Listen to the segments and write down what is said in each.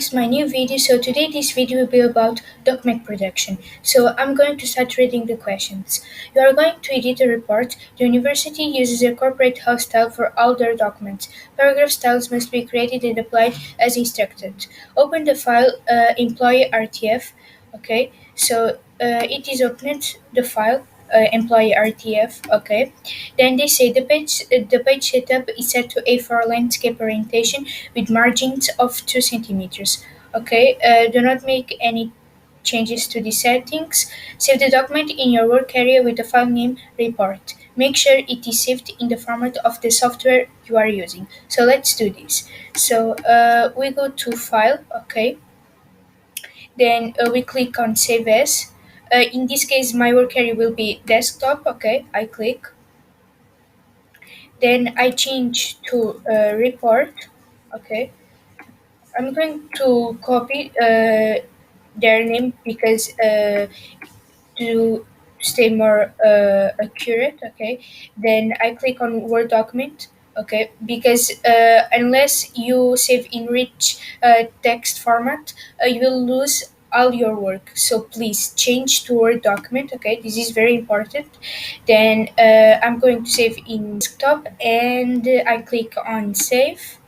guys, my new video. So today this video will be about document production. So I'm going to start reading the questions. You are going to edit a report. The university uses a corporate house style for all their documents. Paragraph styles must be created and applied as instructed. Open the file employee RTF. Okay, so it is opened the file employee RTF. Okay, then they say the page setup is set to A4 landscape orientation with margins of 2 centimeters. Okay, do not make any changes to the settings. Save the document in your work area with the file name report. Make sure it is saved in the format of the software you are using. So let's do this. So we go to file. Okay, then we click on save as. In this case, my work area will be desktop. Okay, I click. Then I change to report. Okay, I'm going to copy their name because to stay more accurate. Okay, then I click on Word document. Okay, because unless you save in rich text format, you will lose all your work. So please change to Word document. Okay, this is very important. Then I'm going to save in desktop, and I click on save,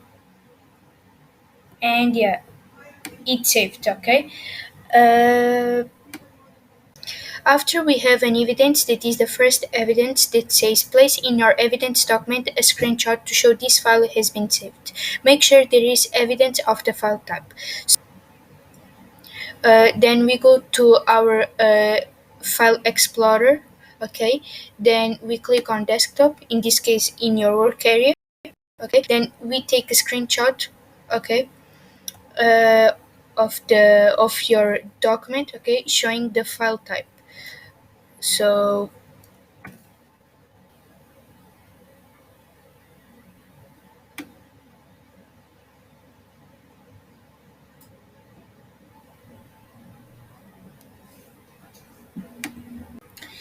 and yeah, it's saved. Okay. Uh, After we have an evidence that is the first evidence that says place in your evidence document a screenshot to show this file has been saved. Make sure there is evidence of the file type. Then we go to our file explorer. Okay, then we click on desktop, in this case in your work area. Okay, then we take a screenshot. Okay, uh, of your document. Okay, showing the file type. So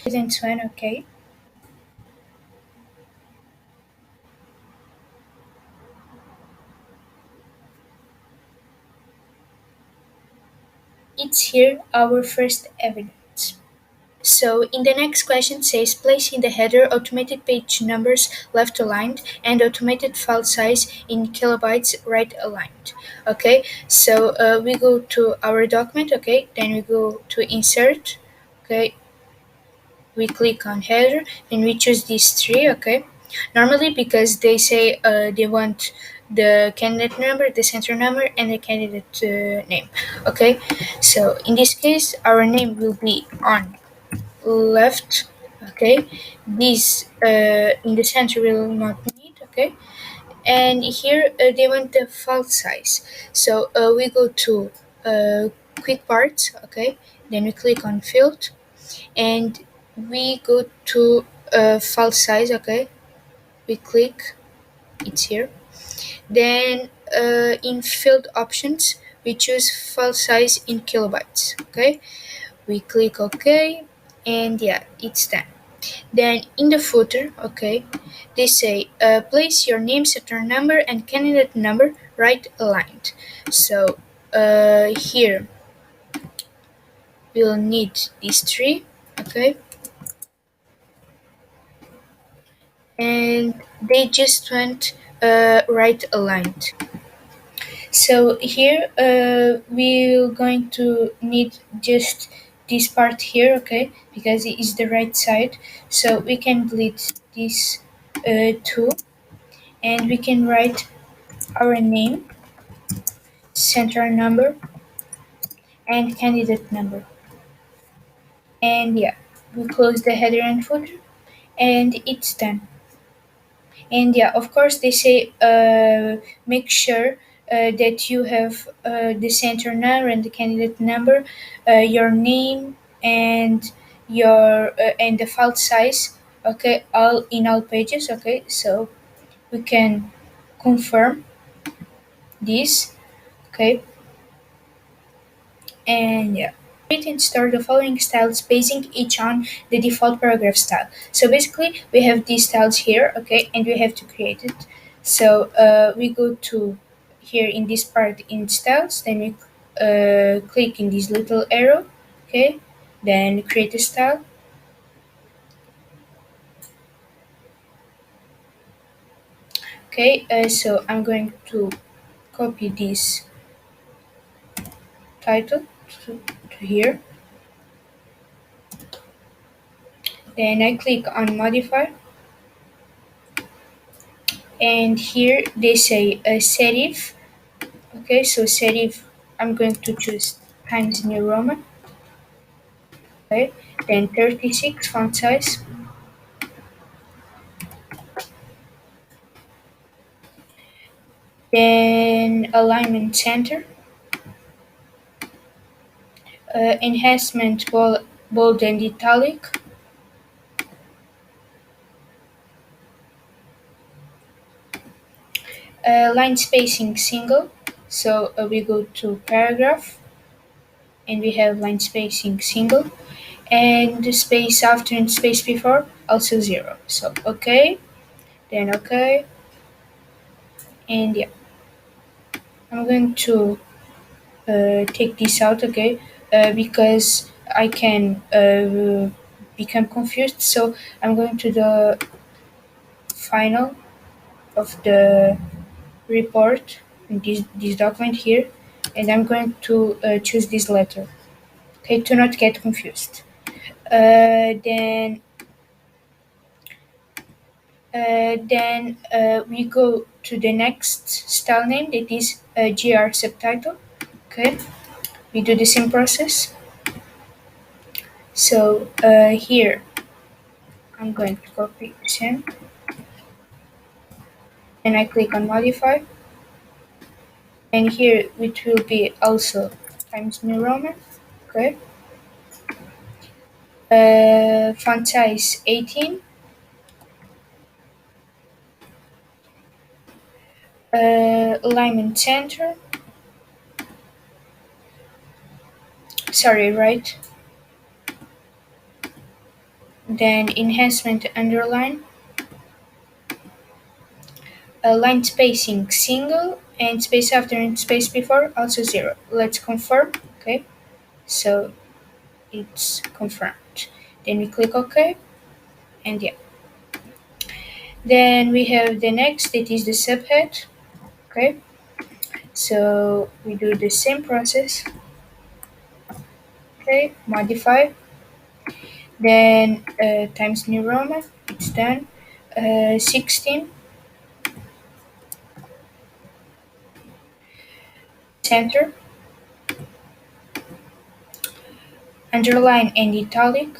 evidence one. Okay. It's here our first evidence. So in the next question says place in the header automated page numbers left aligned and automated file size in kilobytes right aligned. Okay, so we go to our document. Okay, then we go to insert. Okay, we click on header and we choose these three. Okay, normally because they say they want the candidate number, the center number, and the candidate name. Okay, so in this case our name will be on left. Okay, this in the center will not need. Okay, and here they want the file size, so we go to quick parts. Okay, then we click on field and we go to file size. Okay, we click, it's here. Then in field options we choose file size in kilobytes. Okay, we click OK, and yeah, it's done. Then in the footer, okay, they say place your name, center number, and candidate number right aligned. So here we'll need these three. Okay, and they just went right aligned. So here we're going to need just this part here. Okay, because it is the right side, so we can delete this two, and we can write our name, center number, and candidate number. And yeah, we close the header and footer, and it's done. And yeah, of course, they say make sure that you have the center number and the candidate number, your name, and your and the file size. Okay, all in all pages. Okay, so we can confirm this. Okay, and yeah, create and store the following styles basing each on the default paragraph style. So basically we have these styles here. Okay, and we have to create it. So we go to here in this part in styles, then we click in this little arrow, okay, then create a style. Okay, so I'm going to copy this title to here. Then I click on modify, and here they say serif. Okay, so serif, I'm going to choose Times New Roman. Okay, then 36 font size, then alignment center, enhancement bold and italic, line spacing single. So we go to paragraph, and we have line spacing single, and the space after and space before also zero. So okay, then okay, and yeah, I'm going to take this out, okay, because I can become confused. So I'm going to the final of the report in this document here, and I'm going to choose this letter, okay, to not get confused. Then we go to the next style name, that is GR subtitle. Okay, we do the same process. So here I'm going to copy same, and I click on modify, and here it will be also Times New Roman. Okay, font size 18, alignment center. Sorry, right? Then enhancement underline, line spacing single, and space after and space before also zero. Let's confirm. Okay, so it's confirmed. Then we click OK, and yeah. Then we have the next, that is the subhead. Okay, so we do the same process. Okay, modify, then Times New Roman, it's done. 16, center, underline and italic,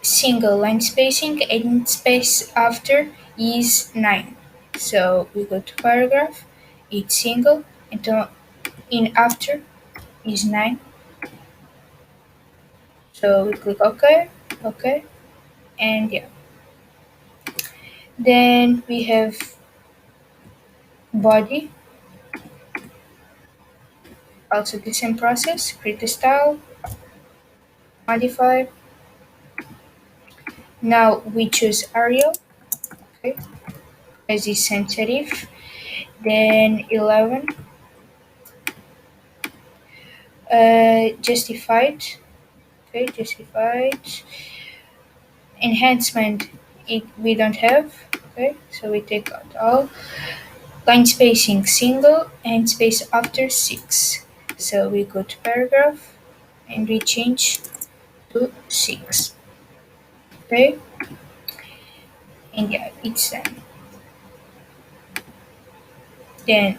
single line spacing, and space after is 9. So we go to paragraph, it's single, and in after is 9. So we click OK, OK, and yeah. Then we have body, also the same process, create a style, modify. Now we choose Arial, okay, as is sensitive. Then 11, justified, okay, justified. Enhancement, we don't have, okay, so we take out all. Line spacing single, and space after 6. So we go to paragraph, and we change to 6. Okay, and yeah, it's done. Then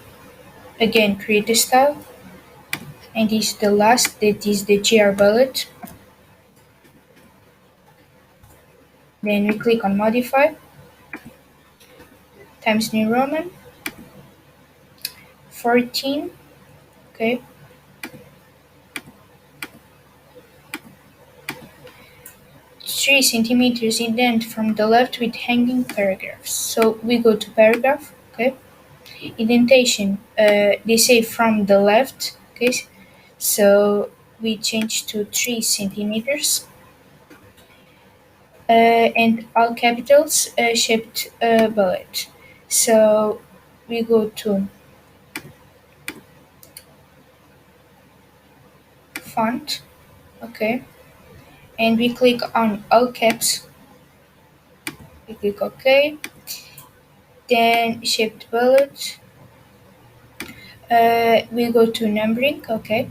again create a style, and this is the last, that is the GR bullet. Then we click on modify, Times New Roman, 14, okay, 3 centimeters indent from the left with hanging paragraphs. So we go to paragraph, okay, indentation, they say from the left, okay, so we change to 3 centimeters. and all capitals shaped bullet. So we go to font, okay, and we click on all caps. We click OK, then shaped bullet. We go to numbering, okay.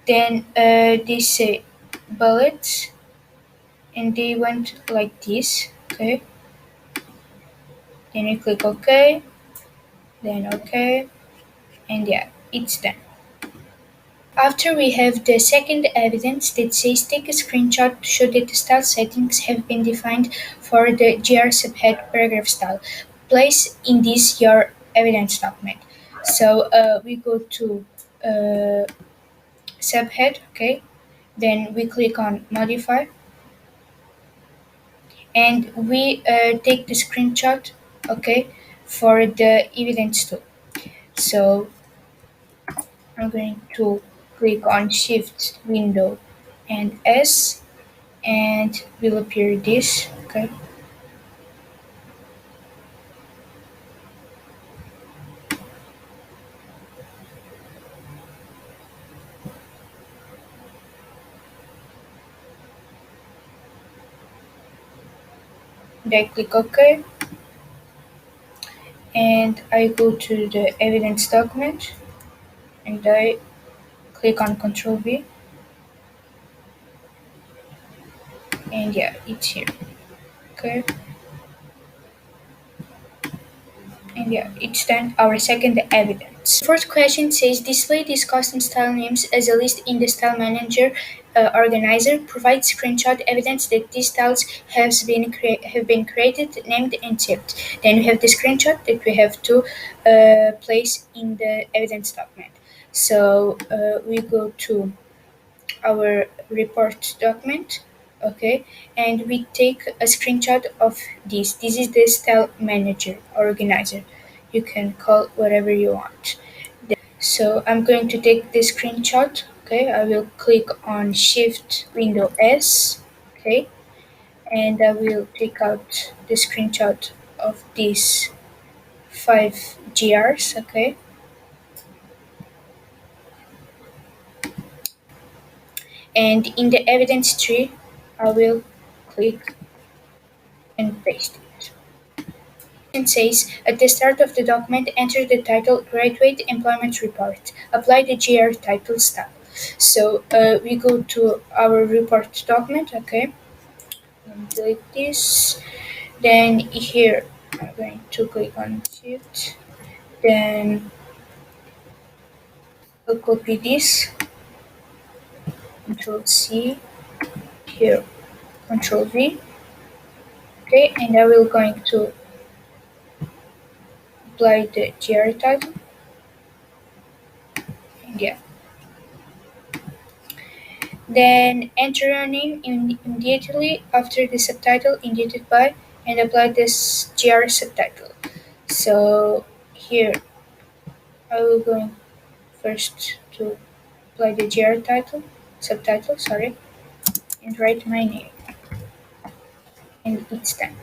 Then they say bullets, and they went like this, okay. Then you click OK, then OK, and yeah, it's done. After we have the second evidence that says take a screenshot to show that the style settings have been defined for the GR subhead paragraph style. Place in this your evidence document. So we go to uh, subhead, okay. Then we click on modify, and we take the screenshot, okay, for the evidence too. So I'm going to click on shift window and S, and will appear this, okay. And I click OK, and I go to the evidence document, and I click on Control V, and yeah, it's here, okay. And yeah, it's then our second evidence. Fourth question says display these custom style names as a list in the style manager organizer. Provide screenshot evidence that these styles have been created, named, and shipped. Then we have the screenshot that we have to place in the evidence document. So we go to our report document, okay, and we take a screenshot of this. This is the style manager organizer. You can call whatever you want. So I'm going to take the screenshot, okay. I will click on shift window S, okay, and I will take out the screenshot of these 5 GRs, okay. And in the evidence tree I will click and paste it. It says, at the start of the document, enter the title Graduate Employment Report. Apply the GR title style. So we go to our report document, okay, and delete this. Then here, I'm going to click on Shift. Then I'll copy this, Control C, here, Control V, okay, and I will going to apply the GR title, and yeah. Then enter your name immediately after the subtitle indicated by, and apply this GR subtitle. So here I will go first to apply the GR title, subtitle, sorry, and write my name, and it's done.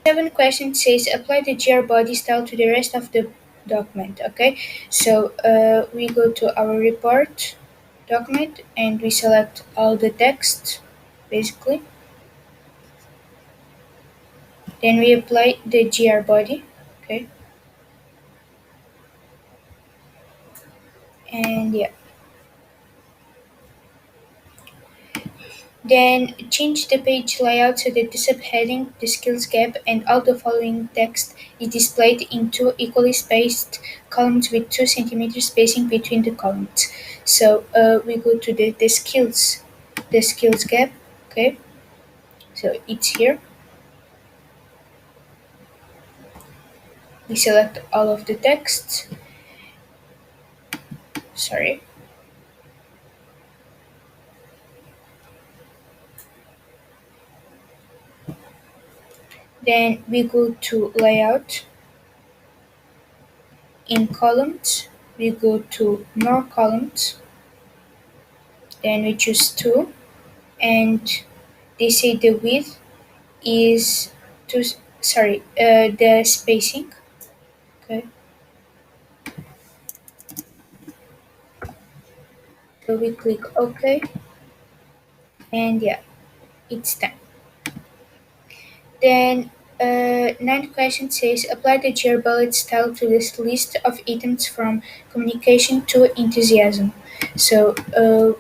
Seventh question says apply the GR body style to the rest of the document, okay. So we go to our report document, and we select all the text basically. Then we apply the GR body, okay, and yeah. Then change the page layout so that the subheading, the skills gap, and all the following text is displayed in two equally spaced columns with 2 cm spacing between the columns. So we go to the skills gap, okay. So it's here. We select all of the text. Sorry. Then we go to layout. In columns, we go to more columns, then we choose two, and they say the width is two, sorry, the spacing. Okay, so we click OK, and yeah, it's done. Then ninth question says apply the chair bullet style to this list of items from communication to enthusiasm. So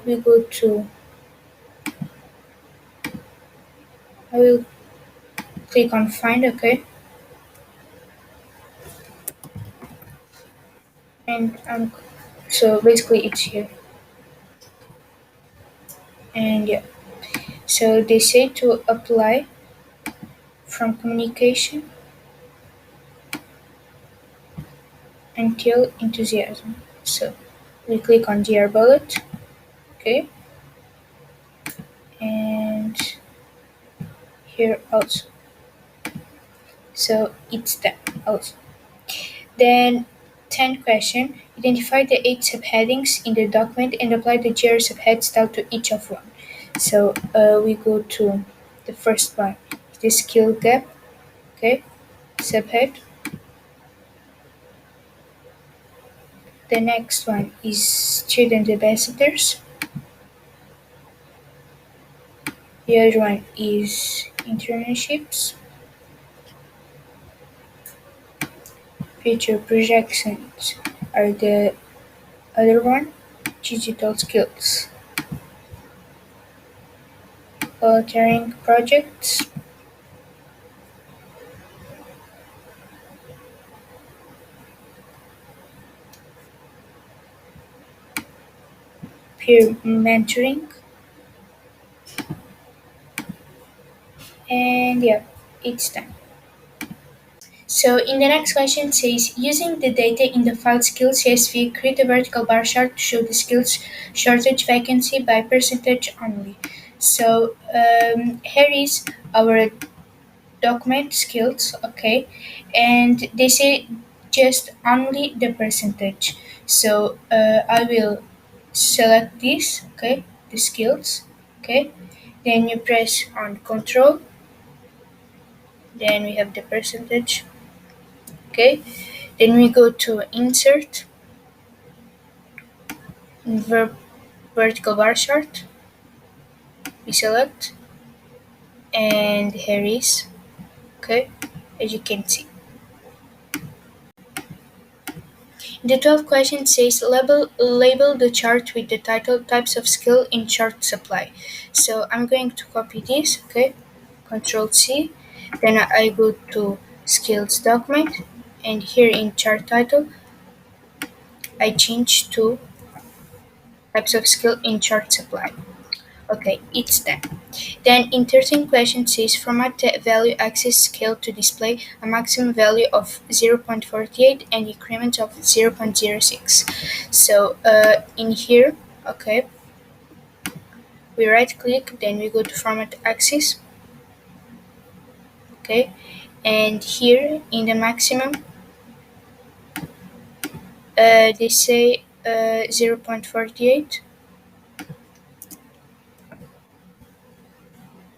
we go to, I will click on find, okay, and so basically it's here, and yeah, so they say to apply from communication until enthusiasm. So we click on GR bullet, okay, and here also. So it's done also. Then 10th question, identify the 8 subheadings in the document and apply the GR subhead style to each of one. So we go to the first one, the skill gap, okay, subhead. The next one is student ambassadors. The other one is internships. Future projections are the other one. Digital skills. Volunteering projects. Peer mentoring. And yeah, it's done. So in the next question it says using the data in the file skills CSV, create a vertical bar chart to show the skills shortage vacancy by percentage only. So here is our document skills, okay, and they say just only the percentage. So I will select this, okay, the skills, okay, then you press on control, then we have the percentage, okay, then we go to insert vertical bar chart, we select, and here is, okay, as you can see. The 12th question says label the chart with the title types of skill in chart supply. So I'm going to copy this, okay, Control C, then I go to skills document, and here in chart title I change to types of skill in chart supply. Okay, it's done. Then in 13 question says format the value axis scale to display a maximum value of 0.48 and increment of 0.06. So in here, okay, we right click, then we go to format axis, okay, and here in the maximum, they say 0.48,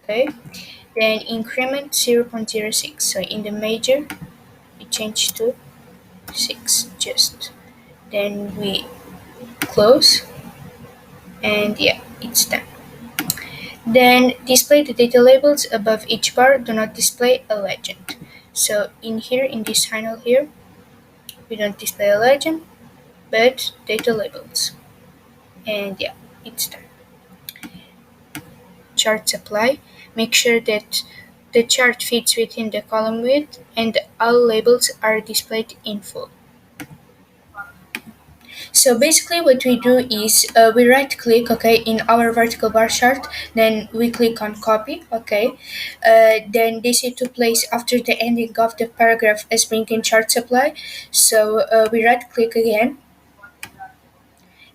okay, then increment 0.06. So in the major, we change to 6 just. Then we close, and yeah, it's done. Then display the data labels above each bar, do not display a legend. So in here, in this panel here, we don't display a legend, but data labels. And yeah, it's done. Chart supply, make sure that the chart fits within the column width and all labels are displayed in full. So basically what we do is we right click, okay, in our vertical bar chart, then we click on copy, okay, then they say to place after the ending of the paragraph as being in chart supply. So we right click again,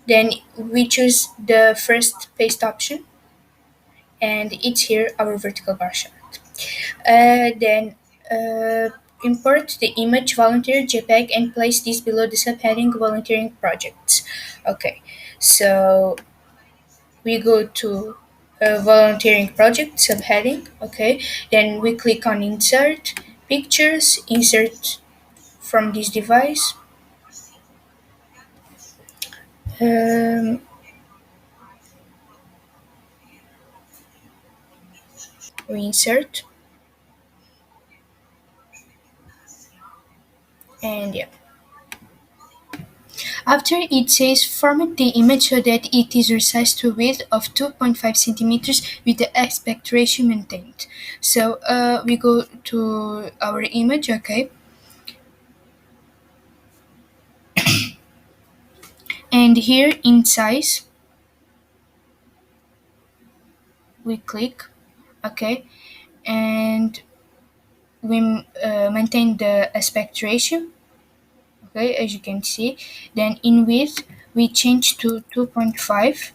then we choose the first paste option, and it's here our vertical bar chart. Then import the image volunteer JPEG and place this below the subheading volunteering projects. Okay, so we go to volunteering project subheading. Okay, then we click on insert pictures, insert from this device. Um, we insert, and yeah. After it says format the image so that it is resized to a width of 2.5 centimeters with the aspect ratio maintained. So we go to our image, okay, and here in size we click, okay, and we maintain the aspect ratio, okay, as you can see. Then in width we change to 2.5,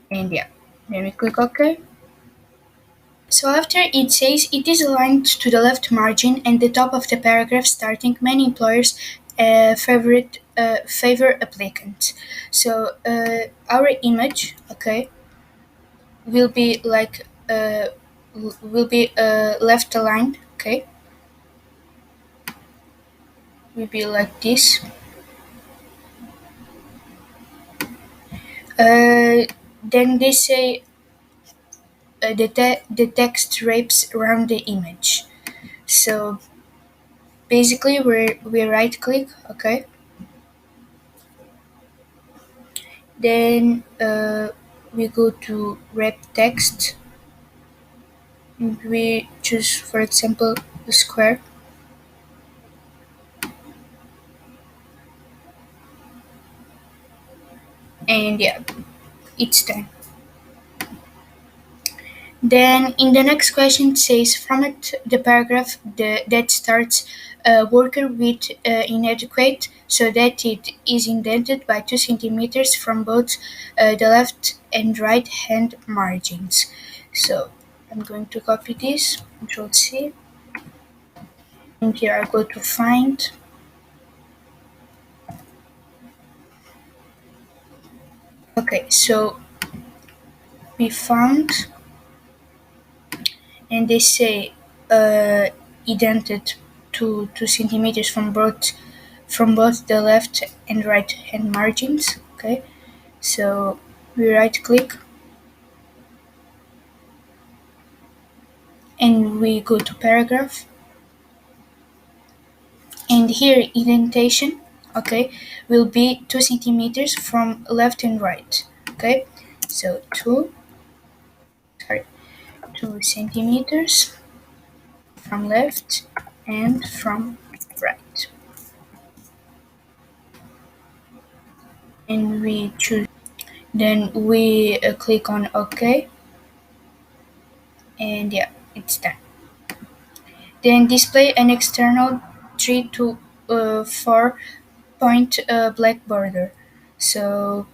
and yeah, then we click OK. So after it says it is aligned to the left margin and the top of the paragraph starting many employers favor applicants. So our image, okay, will be like will be left aligned, okay, will be like this. Then they say the text wraps around the image. So basically, we right click, okay. Then we go to wrap text. And we choose, for example, the square, and yeah, it's done. Then in the next question it says format the paragraph that starts worker with inadequate so that it is indented by 2 centimeters from both the left and right hand margins. So I'm going to copy this, Control C, and here I go to find. Okay, so we found, and they say indented to 2 centimeters from both the left and right hand margins. Okay, so we right click and we go to paragraph, and here indentation, okay, will be 2 centimeters from left and right. Okay, so 2 centimeters from left and from right, and we choose. Then we click on OK, and yeah, it's done. Then display an external 3 to 4 point black border. So